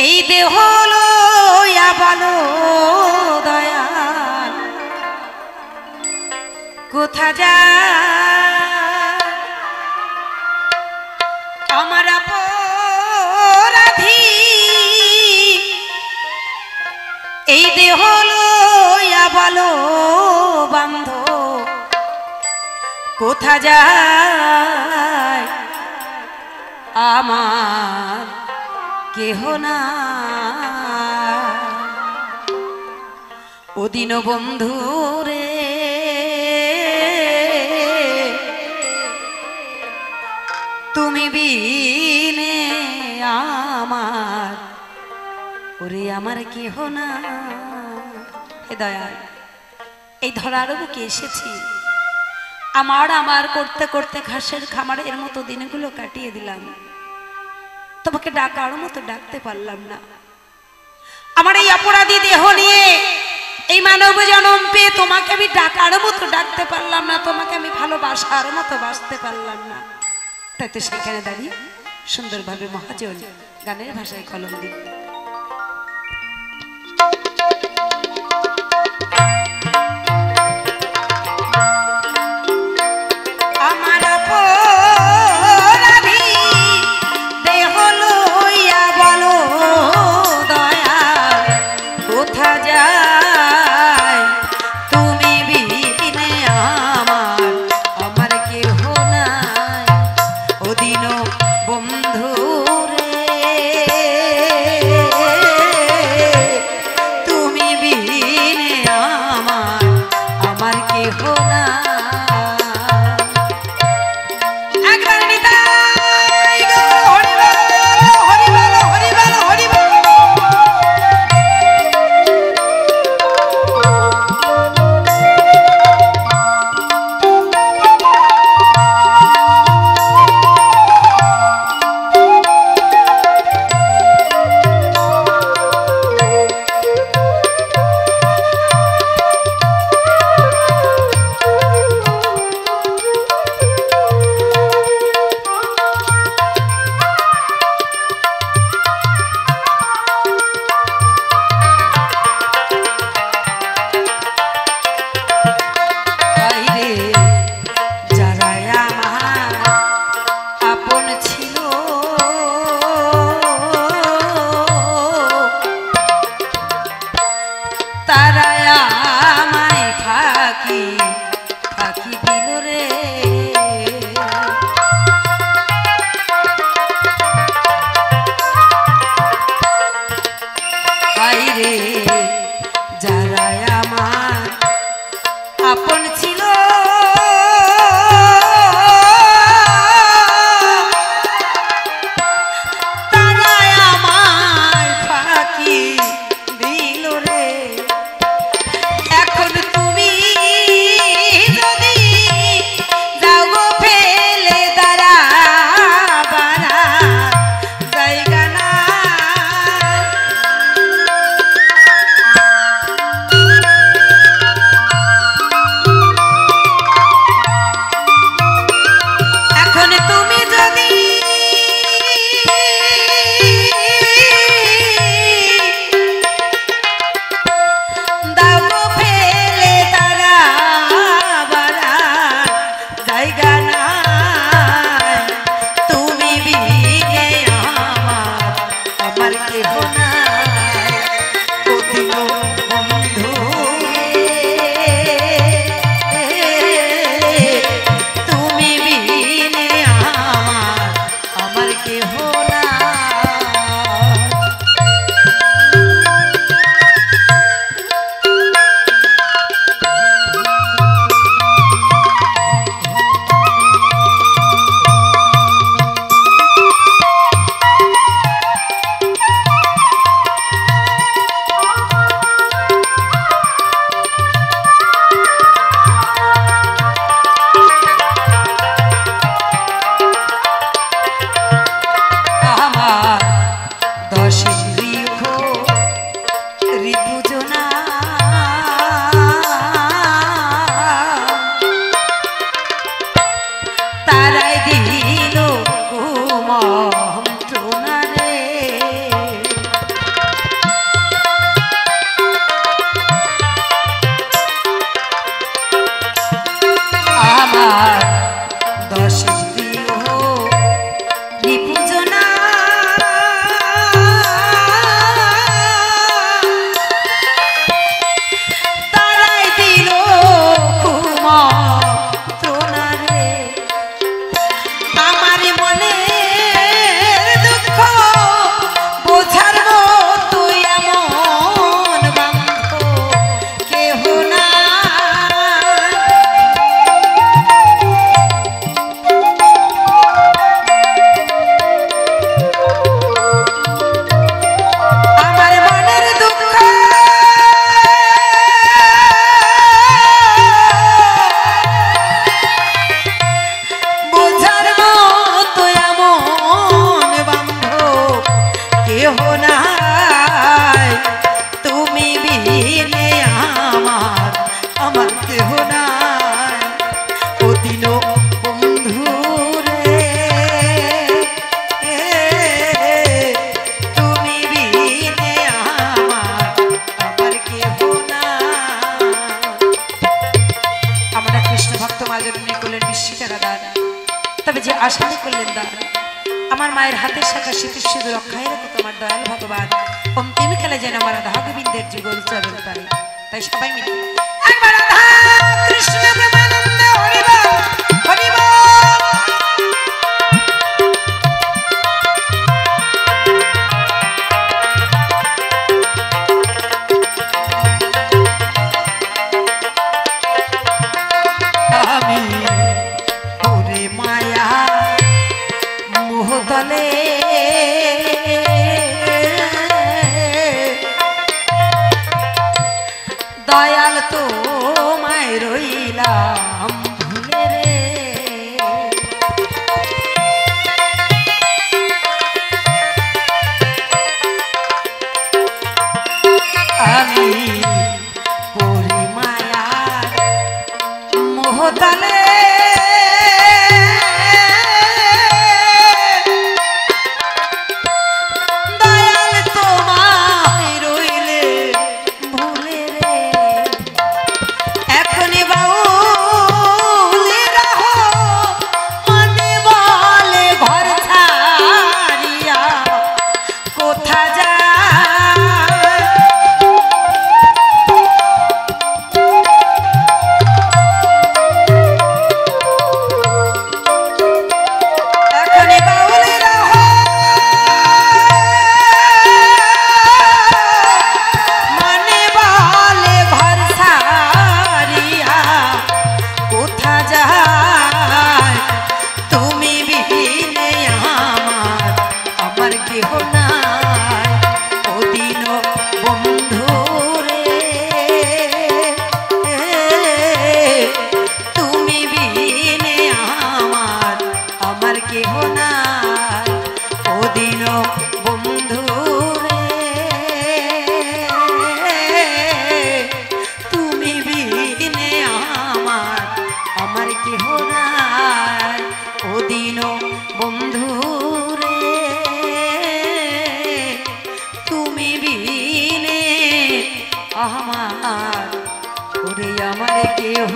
এই দেহ লইয়া বলো দয়াল কোথা যা আমার অপরাধী এই দেহ লইয়া বলো বান্ধ কোথা যায় আমার কেহ না ও দিন বন্ধু রে তুমি বিনে আমার ওরে আমার কেহ না। হে দয়াল, এই ধরার বুকে এসেছি, আমার করতে করতে ঘাসের খামারের মতো দিনগুলো কাটিয়ে দিলাম, তোমাকে ডাকার মতো ডাকতে পারলাম না। আমার এই অপরাধী দেহ নিয়ে এই মানব জন্ম পেয়ে তোমাকে আমি ডাকার মতো ডাকতে পারলাম না, তোমাকে আমি ভালোবাসার মতো বাসতে পারলাম না। তাই তো সেখানে দাঁড়িয়ে সুন্দরভাবে মহাজন গানের ভাষায় কলম দিই। বন্ধু রে শাখা শীতশুদ্ধ রক্ষায় রেখো তোমার দয়াল ভগবান। অন্তিম কালে যেন আমার রাধা গোবিন্দের যুগল চরণ পাই। তাই সবাই মিলে একবার রাধা কৃষ্ণ প্রেমানন্দ হরি বল হরি বল। আমি ওরে মায়া মোহতলে দয়াল তো মায় রইলাম ভুলে রে। আমি ওরে মায়ার মোহতলে আমার ওরে আমার কেহ